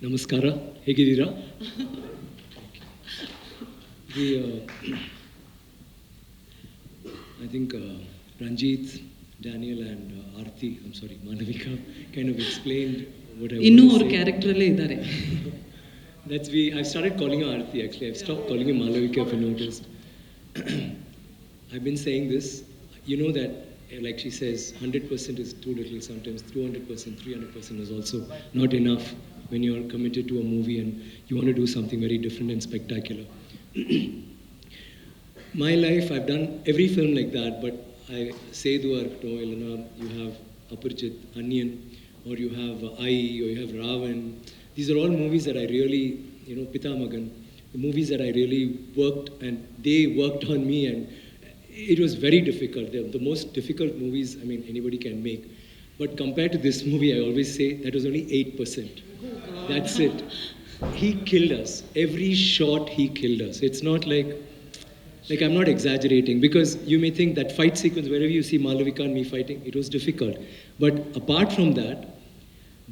ನಮಸ್ಕಾರ ಹೇಗಿದ್ದೀರಾ the I think Ranjit, Daniel and Aarti, I'm sorry, Malavika kind of explained what I ಇನ್ನೂ want ಅವ್ರ to say. ಕ್ಯಾರೆಕ್ಟ್ರಲ್ಲೇ ಇದ್ದಾರೆ. I've started calling her Aarti actually. I've stopped calling her Malavika if you noticed. I've been saying this. You know that, like she says, 100% is too little sometimes. 200%, 300% is also not enough when you're committed to a movie and you want to do something very different and spectacular. My life, I've done every film like that, but I say to her, no, Elena, you have Aparjit, Onion, or you have Ai, or you have Ravan. These are all movies that I really, Pita Magan, the movies that I really worked and they worked on me, and it was very difficult. They're the most difficult movies, anybody can make. But compared to this movie, I always say that was only 8%. That's it. He killed us. Every shot, he killed us. It's not like I'm not exaggerating, because you may think that fight sequence, wherever you see Malavika and me fighting, it was difficult. But apart from that,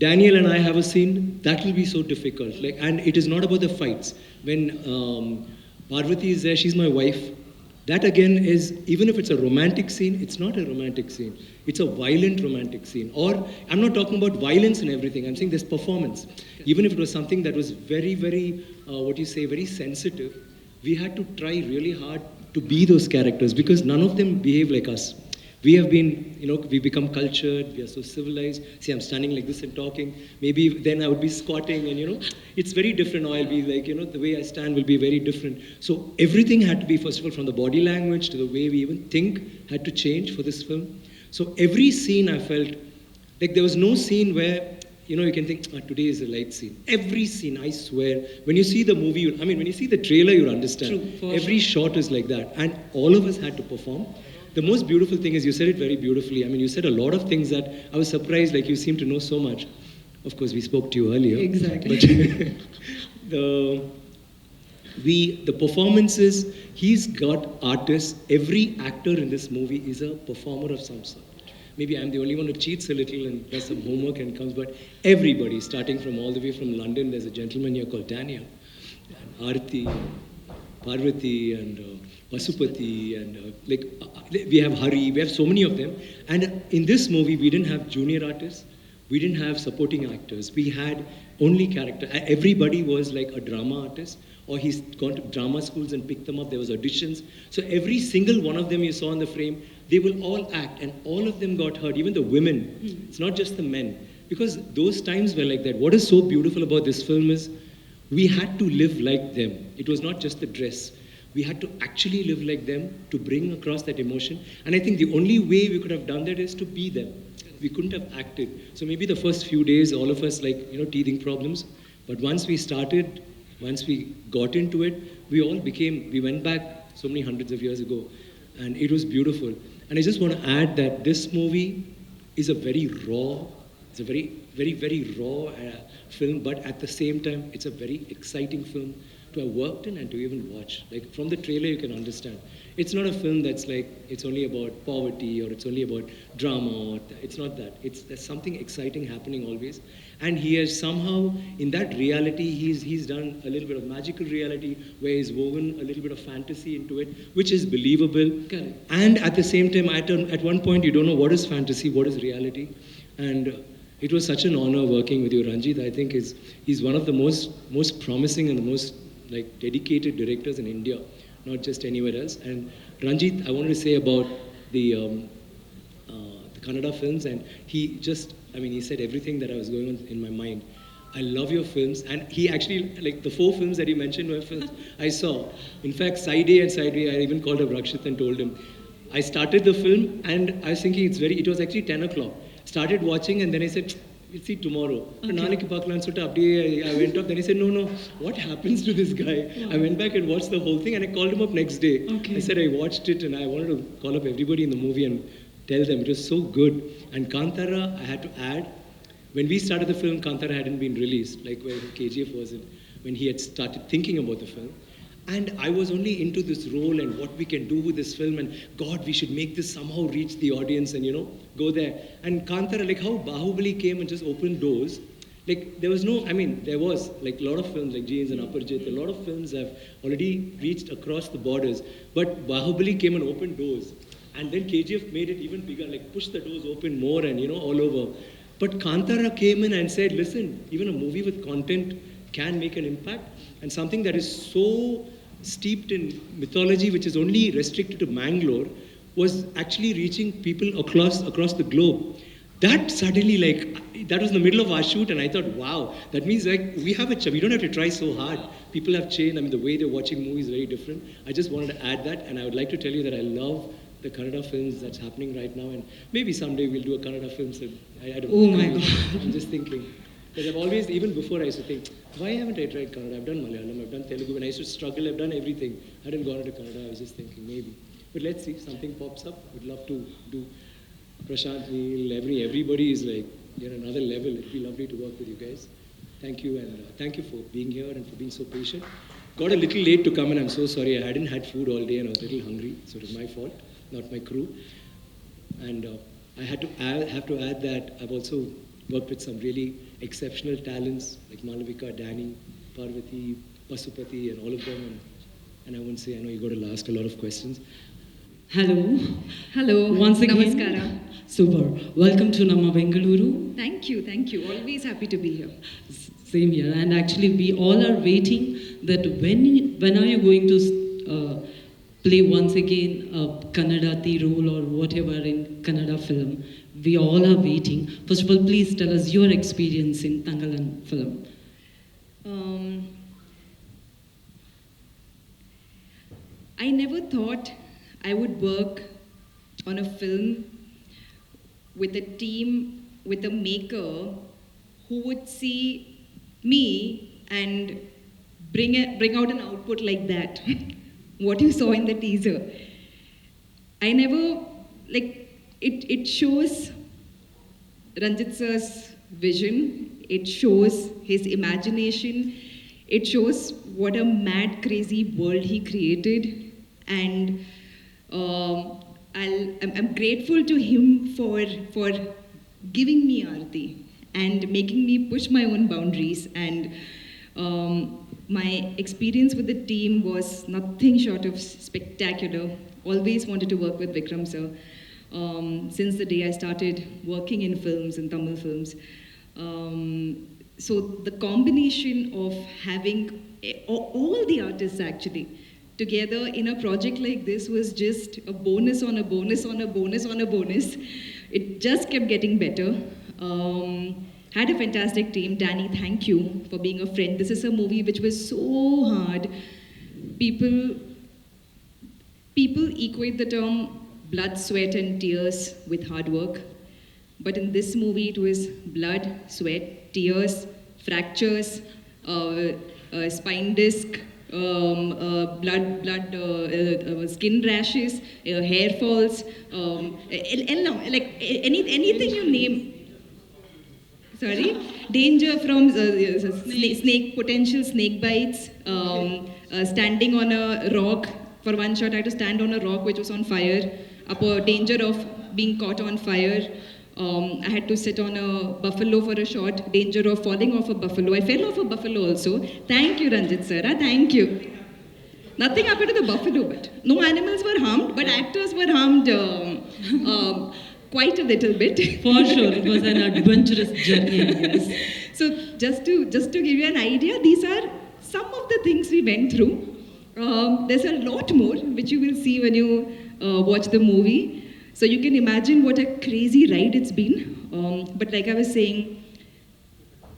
Daniel and I have a scene that will be so difficult. And it is not about the fights. When Parvati is there, she's my wife. That again is, even if it's a romantic scene, it's not a romantic scene. It's a violent romantic scene. Or, I'm not talking about violence and everything. I'm saying there's performance. Even if it was something that was very, very, very sensitive, we had to try really hard to be those characters, because none of them behave like us. We have been, we become cultured, we are so civilized. See, I'm standing like this and talking. Maybe then I would be squatting and, it's very different. Or I'll be like, the way I stand will be very different. So everything had to be, first of all, from the body language to the way we even think had to change for this film. So every scene I felt, like there was no scene where, you can think, today is a light scene. Every scene, I swear, when you see the movie, when you see the trailer, you'll understand. True, every shot is like that. And all of us had to perform. The most beautiful thing is, you said it very beautifully. You said a lot of things that I was surprised, like you seem to know so much. Of course, we spoke to you earlier. Exactly. But the performances, he's got artists. Every actor in this movie is a performer of some sort. Maybe I'm the only one who cheats a little and does some homework and comes, but everybody, starting from all the way from London, there's a gentleman here called Daniel, and Aarti, Parvati, and Pasupati, and we have Hari, we have so many of them. And in this movie, we didn't have junior artists, we didn't have supporting actors, we had only character. Everybody was like a drama artist, or he's gone to drama schools and picked them up. There was auditions. So every single one of them you saw in the frame, they will all act, and all of them got hurt, even the women. It's not just the men, because those times were like that. What is so beautiful about this film is, we had to live like them. It was not just the dress. We had to actually live like them to bring across that emotion. And I think the only way we could have done that is to be them. We couldn't have acted. So maybe the first few days, all of us teething problems. But once we started, once we got into it, we went back so many hundreds of years ago. And it was beautiful. And I just want to add that this movie is a very raw, it's a very, very, very raw film, but at the same time, it's a very exciting film to have worked in and to even watch. Like from the trailer, you can understand. It's not a film that's like, it's only about poverty or it's only about drama. It's not that. There's something exciting happening always. And he has somehow, in that reality, he's done a little bit of magical reality where he's woven a little bit of fantasy into it, which is believable. Correct. And at the same time, at one point, you don't know what is fantasy, what is reality. And it was such an honor working with you, Ranjit. I think he's one of the most promising and the most dedicated directors in India, not just anywhere else. And Ranjit, I wanted to say about the Kannada films, and he said everything that I was going on in my mind. I love your films, and he actually, the 4 films that he mentioned were films I saw. In fact, Side A and Side B, I even called up Rakshit and told him. I started the film, and I was thinking it was actually 10 o'clock. Started watching, and then I said, we'll see tomorrow. Okay. I went up, then he said, no, what happens to this guy? Yeah. I went back and watched the whole thing, and I called him up next day. Okay. I said I watched it, and I wanted to call up everybody in the movie and tell them it was so good. And Kantara, I had to add, when we started the film, Kantara hadn't been released, like where KGF wasn't, when he had started thinking about the film. And I was only into this role and what we can do with this film, and God, we should make this somehow reach the audience and, go there. And Kantara, like how Bahubali came and just opened doors, Like there was no, I mean, there was like a lot of films like Jeans and Aparjit, a lot of films have already reached across the borders, but Bahubali came and opened doors. And then KGF made it even bigger, like pushed the doors open more and all over. But Kantara came in and said, listen, even a movie with content can make an impact. And something that is so steeped in mythology, which is only restricted to Mangalore, was actually reaching people across the globe. That suddenly, like, that was in the middle of our shoot, and I thought, wow, that means like we have we don't have to try so hard. People have changed. I mean, the way they're watching movies is very different. I just wanted to add that, and I would like to tell you that I love the Kannada films that's happening right now, and maybe someday we'll do a Kannada film. So I don't Oh know. my God. I'm just thinking. Because I've always, even before I used to think, why haven't I tried Kannada? I've done Malayalam, I've done Telugu. When I used to struggle, I've done everything. I hadn't gone into Kannada, I was just thinking, maybe. But let's see, something pops up. We'd love to do. Prashant, Neil, everybody is like, you're another level. It'd be lovely to work with you guys. Thank you, and thank you for being here and for being so patient. Got a little late to come, and I'm so sorry. I hadn't had food all day, and I was a little hungry, so it was my fault, not my crew. And I have to add that I've also worked with some really exceptional talents like Malavika, Danny, Parvati, Pasupati, and all of them. And I won't say, I know you got to ask a lot of questions. Hello. Hello. Once again. Namaskara. Super. Welcome to Nama Bengaluru. Thank you. Always happy to be here. Same here. And actually, we all are waiting that when are you going to play once again a Kannadati role or whatever in Kannada film? We all are waiting. First of all, please tell us your experience in Tangalan film. I never thought I would work on a film with a team, with a maker who would see me and bring out an output like that. What you saw in the teaser. I never, it shows Ranjit sir's vision, it shows his imagination, it shows what a mad, crazy world he created, and I'm grateful to him for giving me Aarti and making me push my own boundaries. And my experience with the team was nothing short of spectacular. Always wanted to work with Vikram sir since the day I started working in films, in Tamil films. So the combination of having all the artists actually together in a project like this was just a bonus on a bonus on a bonus on a bonus. It just kept getting better. Had a fantastic team. Danny, thank you for being a friend. This is a movie which was so hard. People equate the term blood, sweat, and tears with hard work. But in this movie, it was blood, sweat, tears, fractures, spine disc, skin rashes, hair falls, anything you name. Sorry, danger from potential snake bites, standing on a rock. For one shot, I had to stand on a rock which was on fire, danger of being caught on fire. I had to sit on a buffalo for a shot, danger of falling off a buffalo. I fell off a buffalo also. Thank you, Ranjit sir. Thank you. Nothing happened to the buffalo, but no animals were harmed, but actors were harmed quite a little bit. For sure, it was an adventurous journey, I guess. So just to give you an idea, these are some of the things we went through. There's a lot more which you will see when you watch the movie. So you can imagine what a crazy ride it's been. But like I was saying,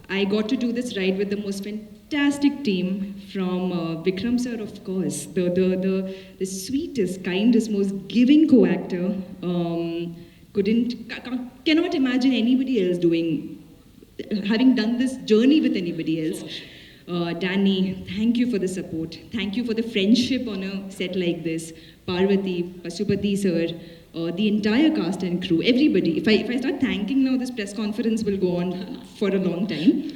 I got to do this ride with the most fantastic team from Vikram sir, of course, the sweetest, kindest, most giving co-actor. Cannot imagine anybody else having done this journey with anybody else. Danny, thank you for the support. Thank you for the friendship on a set like this. Parvati, Pasupati sir, the entire cast and crew, everybody. If I start thanking now, this press conference will go on for a long time.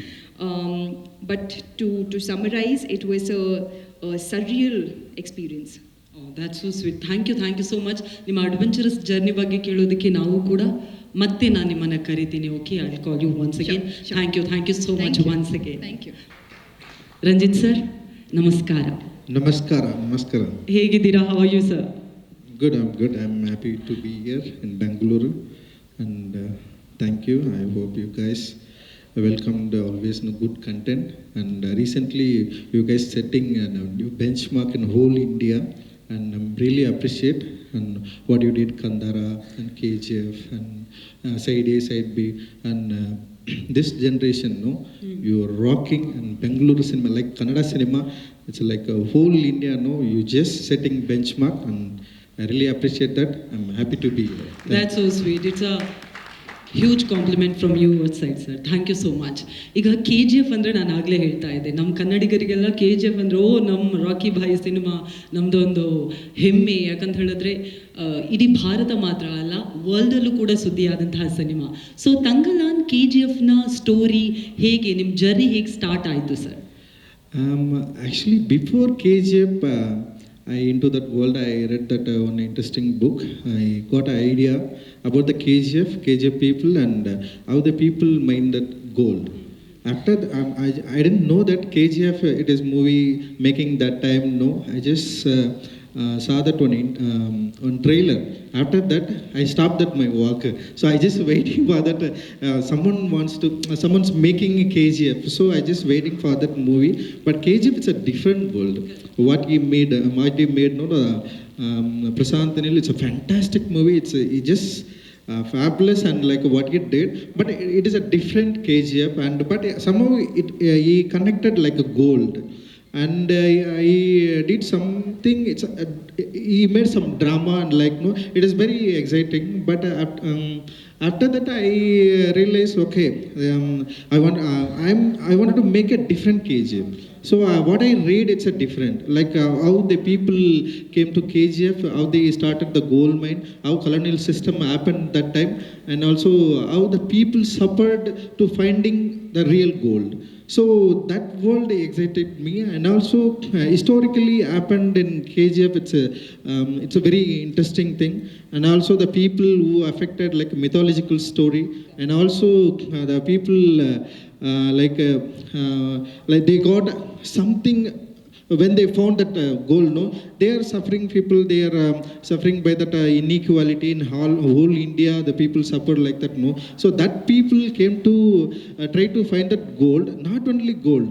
But to summarize, it was a surreal experience. Oh, that's so sweet. Thank you so much. ನಿಮ್ಮ adventurous journey ಬಗ್ಗೆ ಕೇಳೋದಕ್ಕೆ ನಾವು ಕೂಡ ಮತ್ತೆ ನಾನು ನಿಮ್ಮನ್ನು ಕರಿತೀನಿ. Okay, I will call you once again. Sure. Thank you so Thank much you. Once again. Thank you. Ranjit sir, ನಮಸ್ಕಾರ. Namaskara. ಹೇಗಿದ್ದೀರಾ? How are you sir? Good, I'm good. I'm happy to be here in Bangalore, and thank you. I hope you guys welcomed always good content. And recently, you guys setting a new benchmark in whole India, and I'm really appreciate and what you did, Kandara and KGF and Side A, Side B, and this generation, you are rocking, and Bangalore cinema, like Kannada cinema, it's like a whole India, you just setting benchmark, and I really appreciate that. I'm happy to be here. That's so sweet. It's a huge compliment from you side sir. Thank you so much. ಈಗ ಕೆ ಜಿ ಎಫ್ ಅಂದರೆ ನಾನು ಆಗಲೇ ಹೇಳ್ತಾ ಇದ್ದೆ, ನಮ್ಮ ಕನ್ನಡಿಗರಿಗೆಲ್ಲ K G F ಅಂದರೆ ನಮ್ಮ rakhi Bhai cinema ನಮ್ಮದೊಂದು ಹೆಮ್ಮೆ. ಯಾಕಂತ ಹೇಳಿದ್ರೆ ಇಡೀ ಭಾರತ ಮಾತ್ರ ಅಲ್ಲ, ವರ್ಲ್ಡಲ್ಲೂ ಕೂಡ ಸುದ್ದಿಯಾದಂತಹ cinema. So Thangalaan K G ಎಫ್ನ ಸ್ಟೋರಿ ಹೇಗೆ, ನಿಮ್ಮ ಜರ್ನಿ ಹೇಗೆ ಸ್ಟಾರ್ಟ್ ಆಯಿತು sir? Actually, before KGF, into that world, I read that one interesting book. I got an idea about the KGF people, and how the people mine that gold. After I didn't know that KGF it is movie making that time. No, I just saw that one trailer. After that, I stopped that my work. So I just waiting for that. Someone's making a KGF. So I just waiting for that movie. But KGF it's a different world. What he made, Prashant Anil, it's a fantastic movie. It's just fabulous, and like what he did. But it is a different KGF, but somehow he connected like a gold. And I did something. He made some drama, and it is very exciting. But after that, I realized, okay, I wanted to make a different KGF. So what I read, it's a different, how the people came to KGF, how they started the gold mine, how colonial system happened that time, and also how the people suffered to finding the real gold. So that world excited me, and also historically happened in KGF. It's a very interesting thing, and also the people who affected like mythological story, and also the people like they got something when they found that gold. They are suffering people. They are suffering by that inequality in whole India. The people suffered like that. So that people came to try to find that gold. Not only gold,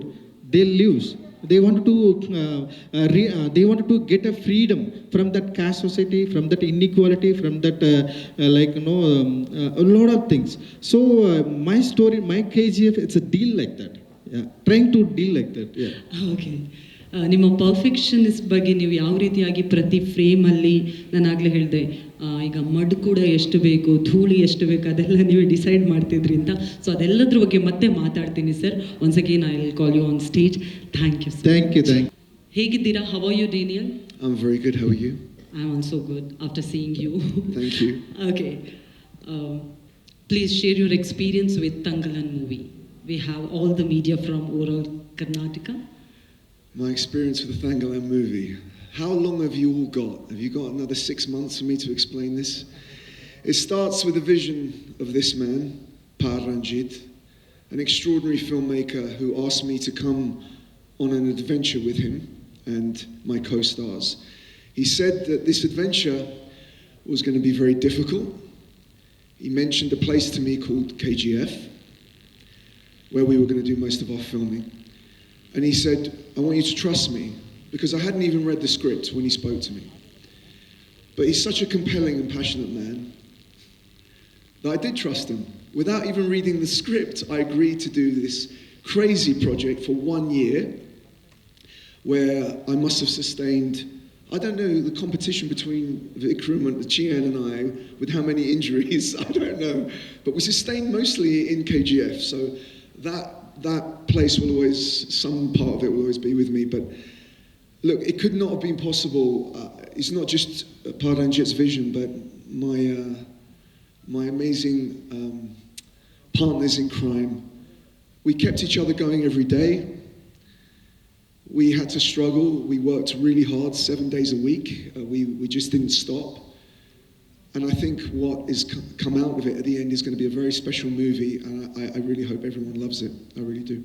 they lives. They wanted to get a freedom from that caste society, from that inequality, from that a lot of things. So my story, my KGF, it's a deal like that. Yeah, trying to deal like that. Yeah. Okay, ನಿಮ್ಮ perfectionist ಬಗ್ಗೆ ನೀವು ಯಾವ ರೀತಿಯಾಗಿ ಪ್ರತಿ ಫ್ರೇಮಲ್ಲಿ, ನಾನು ಆಗಲೇ ಹೇಳಿದೆ ಈಗ ಮಡ್ ಕೂಡ ಎಷ್ಟು ಬೇಕು, ಧೂಳಿ ಎಷ್ಟು ಬೇಕು, ಅದೆಲ್ಲ ನೀವು ಡಿಸೈಡ್ ಮಾಡ್ತಿದ್ರಿ ಅಂತ. ಸೊ ಅದೆಲ್ಲದ್ರ ಬಗ್ಗೆ ಮತ್ತೆ ಮಾತಾಡ್ತೀನಿ ಸರ್. Once again I will call you on stage. Thank you sir. Thank you. ಹೇಗಿದ್ದೀರಾ? How are you, Daniel? I'm very good. How are you? I am also good after seeing you. Thank you. Okay. Please share your experience with Tangalan movie. We have all the media from overall Karnataka. My experience with the Thangalan movie. How long have you all got? Have you got another 6 months for me to explain this? It starts with a vision of this man, Paranjit, an extraordinary filmmaker who asked me to come on an adventure with him and my co-stars. He said that this adventure was going to be very difficult. He mentioned a place to me called KGF, where we were going to do most of our filming. And he said, I want you to trust me, because I hadn't even read the script when he spoke to me. But he's such a compelling and passionate man that I did trust him. Without even reading the script, I agreed to do this crazy project for 1 year, where I must have sustained, I don't know, the competition between Vikram and Chian and I, with how many injuries, I don't know. But we sustained mostly in KGF. So that place will always, some part of it will always be with me. But look, it could not have been possible. It's not just Paranjit's vision, but my amazing partners in crime. We kept each other going every day. We had to struggle. We worked really hard, 7 days a week. We just didn't stop. And I think what is come out of it at the end is going to be a very special movie, and I really hope everyone loves it. I really do.